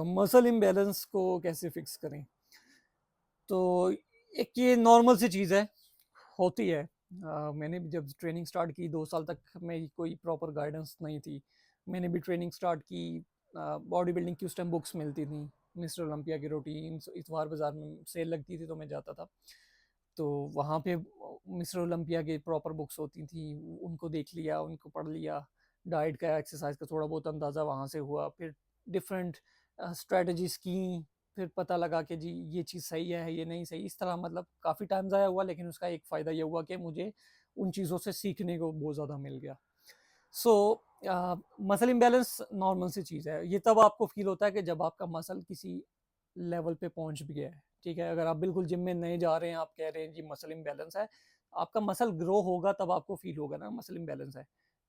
Muscle imbalance को कैसे fix करें? तो एक ये नॉर्मल सी चीज़ है, होती है। मैंने भी जब ट्रेनिंग स्टार्ट की 2 साल तक मेरी कोई प्रॉपर गाइडेंस नहीं थी। मैंने भी ट्रेनिंग स्टार्ट की, बॉडी बिल्डिंग की उस टाइम बुक्स मिलती थी, मिस्टर ओलंपिया की रूटीन्स इतवार बाज़ार में सेल लगती थी तो मैं जाता था। तो वहाँ पे मिस्टर ओलंपिया की प्रॉपर बुक्स होती थी, उनको देख लिया, उनको पढ़ लिया, डाइट का, एक्सरसाइज का थोड़ा बहुत अंदाज़ा वहाँ से हुआ। फिर डिफरेंट स्ट्रेटजीज़ की, फिर पता लगा कि जी ये चीज़ सही है, ये नहीं सही। इस तरह मतलब काफ़ी टाइम ज़ाया हुआ, लेकिन उसका एक फ़ायदा ये हुआ कि मुझे उन चीज़ों से सीखने को बहुत ज़्यादा मिल गया। सो मसल इम्बैलेंस नॉर्मल सी चीज़ है। ये तब आपको फ़ील होता है कि जब आपका मसल किसी लेवल पे पहुँच भी गया है, ठीक है? अगर आप बिल्कुल जिम में नए जा रहे हैं, आप कह रहे हैं जी मसल इम्बैलेंस है, आपका मसल ग्रो होगा तब आपको फ़ील होगा ना मसल इम्बैलेंस है,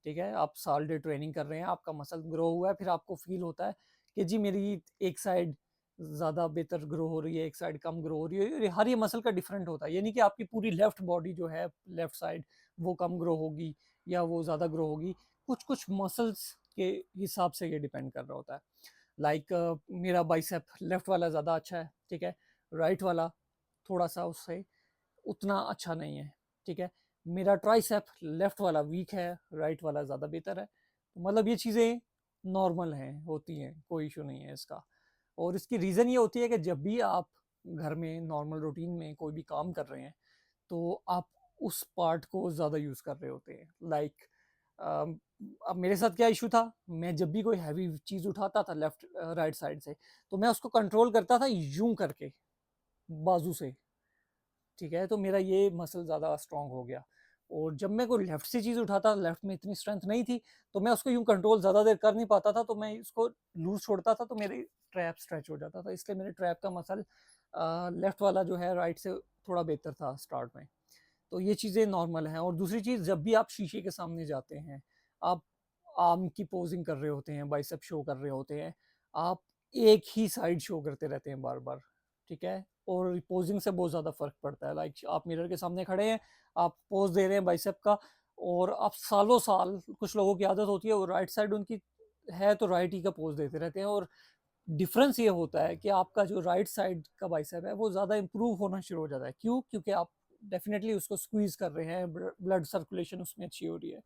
ठीक है? आप साल डे ट्रेनिंग कर रहे हैं, आपका मसल ग्रो हुआ है, फिर आपको फ़ील होता है कि जी मेरी एक साइड ज़्यादा बेहतर ग्रो हो रही है, एक साइड कम ग्रो हो रही है। हर ये मसल का डिफरेंट होता है। ये नहीं कि आपकी पूरी लेफ्ट बॉडी जो है, लेफ्ट साइड वो कम ग्रो होगी या वो ज़्यादा ग्रो होगी। कुछ-कुछ मसल्स के हिसाब से ये डिपेंड कर रहा होता है। लाइक मेरा बाइसेप लेफ्ट वाला ज़्यादा अच्छा है, ठीक है? राइट वाला थोड़ा-सा उससे उतना अच्छा नहीं है, ठीक है? मेरा ट्राइसेप लेफ्ट वाला वीक है, राइट वाला ज़्यादा बेहतर है। तो मतलब ये चीज़ें नॉर्मल हैं, होती हैं, कोई इश्यू नहीं है इसका। और इसकी रीज़न ये होती है कि जब भी आप घर में नॉर्मल रूटीन में कोई भी काम कर रहे हैं, तो आप उस पार्ट को ज़्यादा यूज़ कर रहे होते हैं। लाइक अम, अब मेरे साथ क्या इश्यू था, मैं जब भी कोई हैवी चीज़ उठाता था लेफ्ट राइट साइड से, तो मैं उसको कंट्रोल करता था यूँ करके, बाजू से, ठीक है? तो मेरा ये मसल ज़्यादा स्ट्रॉन्ग हो गया। और जब मैं कोई लेफ्ट से चीज़ उठाता, लेफ्ट में इतनी स्ट्रेंथ नहीं थी, तो मैं उसको यूँ कंट्रोल ज़्यादा देर कर नहीं पाता था, तो मैं इसको लूज़ छोड़ता था, तो मेरी ट्रैप स्ट्रेच हो जाता था। इसलिए मेरे ट्रैप का मसल लेफ्ट वाला जो है राइट से थोड़ा बेहतर था स्टार्ट में। तो ये चीज़ें नॉर्मल हैं। और दूसरी चीज़, जब भी आप शीशे के सामने जाते हैं, आप आर्म की पोज़िंग कर रहे होते हैं, बाइसेप शो कर रहे होते हैं, आप एक ही साइड शो करते रहते हैं बार-बार, ठीक है? और पोज़िंग से बहुत ज़्यादा फ़र्क पड़ता है। लाइक आप मिरर के सामने खड़े हैं, आप पोज़ दे रहे हैं बाइसेप का, और आप सालों-साल, कुछ लोगों की आदत होती है वो राइट साइड उनकी है तो राइट ही का पोज़ देते रहते हैं, और डिफ़रेंस ये होता है कि आपका जो राइट साइड का बाइसेप है वो ज़्यादा इम्प्रूव होना शुरू हो जाता है। क्यों? क्योंकि आप डेफ़िनेटली उसको स्क्वीज़ कर रहे हैं, ब्लड सर्कुलेशन उसमें अच्छी हो रही है।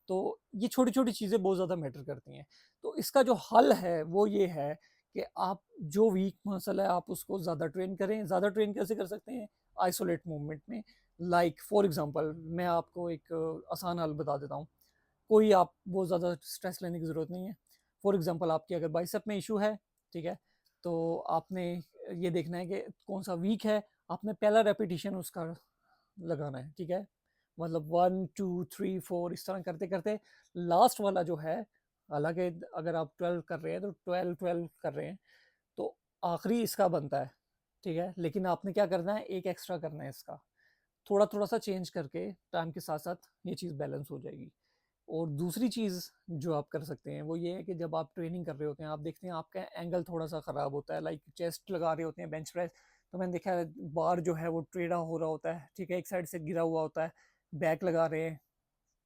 तो ये छोटी-छोटी चीज़ें बहुत ज़्यादा मैटर करती हैं। तो इसका जो हल है वो ये है कि आप जो वीक मसल है आप उसको ज़्यादा ट्रेन करें। ज़्यादा ट्रेन कैसे कर सकते हैं? आइसोलेट मूवमेंट में। लाइक फॉर एग्ज़ाम्पल मैं आपको एक आसान हल बता देता हूँ। कोई आप बहुत ज़्यादा स्ट्रेस लेने की ज़रूरत नहीं है। फॉर एग्ज़ाम्पल आपके अगर बाइसेप में इश्यू है, ठीक है? तो आपने ये देखना है कि कौन-सा वीक है, आपने पहला रेपिटिशन उसका लगाना है, ठीक है? मतलब 1, 2, 3, 4 इस तरह करते-करते लास्ट वाला जो है, हालाँकि अगर आप 12 कर रहे हैं तो 12-12 कर रहे हैं, तो आखिरी इसका बनता है, ठीक है? लेकिन आपने क्या करना है, एक एक्स्ट्रा करना है इसका। थोड़ा-थोड़ा सा चेंज करके टाइम के साथ-साथ ये चीज़ बैलेंस हो जाएगी। और दूसरी चीज़ जो आप कर सकते हैं वो ये है कि जब आप ट्रेनिंग कर रहे होते हैं, आप देखते हैं आपका एंगल थोड़ा-सा ख़राब होता है, लाइक चेस्ट लगा रहे होते हैं बेंच प्रेस, तो मैंने देखा है बार जो है वो टेढ़ा हो रहा होता है, ठीक है? एक साइड से गिरा हुआ होता है, बैक लगा रहे हैं,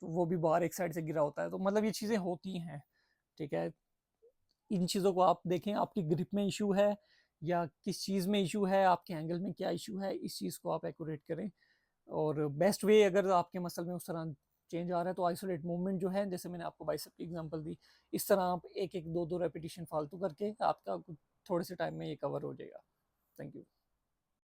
तो वो भी बार एक साइड से गिरा होता है, तो मतलब ये चीज़ें होती हैं, ठीक है? इन चीज़ों को आप देखें, आपकी ग्रिप में इश्यू है या किस चीज़ में इश्यू है, आपके एंगल में क्या इश्यू है, इस चीज़ को आप एक्यूरेट करें। और बेस्ट वे, अगर आपके मसल में उस तरह चेंज आ रहा है, तो आइसोलेट मूवमेंट जो है, जैसे मैंने आपको बाइसेप की एग्जांपल दी, इस तरह आप 1-1, 2-2 रेपिटेशन फालतू करके आपका थोड़े से टाइम में ये कवर हो जाएगा। Thank you.